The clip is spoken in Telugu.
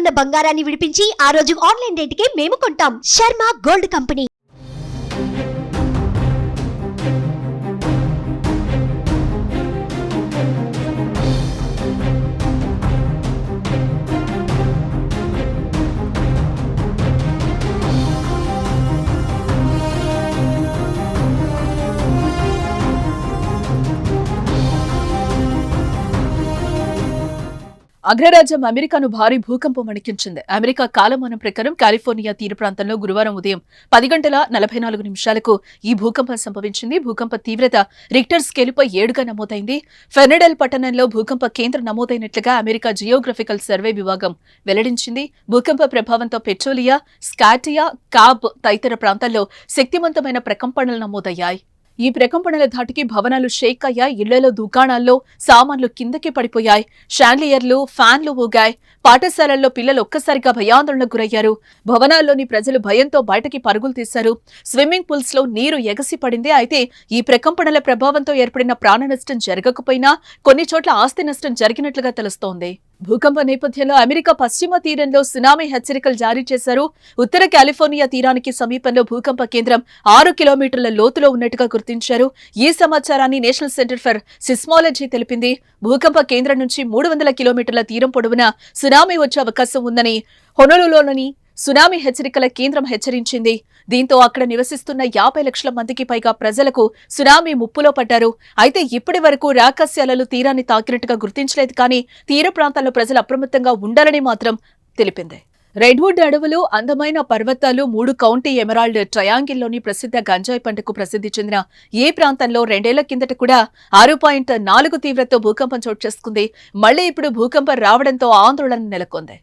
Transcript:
ఉన్న బంగారాన్ని విడిపించి ఆ రోజు ఆన్లైన్ రేటుకే మేము కొంటాం. Sharma gold company. అగ్రరాజ్యం అమెరికాను భారీ భూకంపం వణికించింది. అమెరికా కాలమానం ప్రకారం కాలిఫోర్నియా తీర ప్రాంతంలో గురువారం ఉదయం 10:44 ఈ భూకంపం సంభవించింది. భూకంప తీవ్రత రిక్టర్ స్కేలుపై 7గా నమోదైంది. ఫెర్నడల్ పట్టణంలో భూకంప కేంద్రం నమోదైనట్లుగా అమెరికా జియోగ్రఫికల్ సర్వే విభాగం వెల్లడించింది. భూకంప ప్రభావంతో పెట్రోలియా, స్కాటియా, కాబ్ తదితర ప్రాంతాల్లో శక్తివంతమైన ప్రకంపనలు నమోదయ్యాయి. ఈ ప్రకంపనల ధాటికి భవనాలు షేక్ అయ్యాయి. ఇళ్లలో, దుకాణాల్లో సామాన్లు కిందకి పడిపోయాయి. షాండ్లియర్లు, ఫ్యాన్లు ఊగాయి. పాఠశాలల్లో పిల్లలు ఒక్కసారిగా భయాందోళనకు గురయ్యారు. భవనాల్లోని ప్రజలు భయంతో బయటకి పరుగులు తీశారు. స్విమ్మింగ్ పూల్స్ లో నీరు ఎగసి పడింది. అయితే ఈ ప్రకంపనల ప్రభావంతో ఏర్పడిన ప్రాణ నష్టం జరగకపోయినా కొన్ని చోట్ల ఆస్తి నష్టం జరిగినట్లుగా తెలుస్తోంది. భూకంప నేపథ్యంలో అమెరికా పశ్చిమ తీరంలో సునామీ హెచ్చరికలు జారీ చేశారు. ఉత్తర కాలిఫోర్నియా తీరానికి సమీపంలో భూకంప కేంద్రం 6 కిలోమీటర్ల లోతులో ఉన్నట్టుగా గుర్తించారు. ఈ సమాచారాన్ని నేషనల్ సెంటర్ ఫర్ సిస్మాలజీ తెలిపింది. భూకంప కేంద్రం నుంచి 300 కిలోమీటర్ల తీరం పొడవునా సునామీ వచ్చే అవకాశం ఉందని హొనోలులోని సునామీ హెచ్చరికల కేంద్రం హెచ్చరించింది. దీంతో అక్కడ నివసిస్తున్న 50 లక్షల మందికి పైగా ప్రజలకు సునామీ ముప్పులో పడ్డారు. అయితే ఇప్పటి వరకు రాకాస్యాలలు తీరాన్ని తాకినట్టుగా గుర్తించలేదు. కానీ తీర ప్రాంతాల్లో ప్రజలు అప్రమత్తంగా ఉండాలని మాత్రం తెలిపింది. రెడ్వుడ్ అడవులు, అందమైన పర్వతాలు, 3 కౌంటీ ఎమరాల్డ్ ట్రయాంగిల్లోని ప్రసిద్ధ గంజాయి పంటకు ప్రసిద్ధి చెందిన ఈ ప్రాంతంలో 2 ఏళ్ల కిందట కూడా 6.4 తీవ్రతతో భూకంపం చోటు చేసుకుంది. మళ్లీ ఇప్పుడు భూకంపం రావడంతో ఆందోళన నెలకొంది.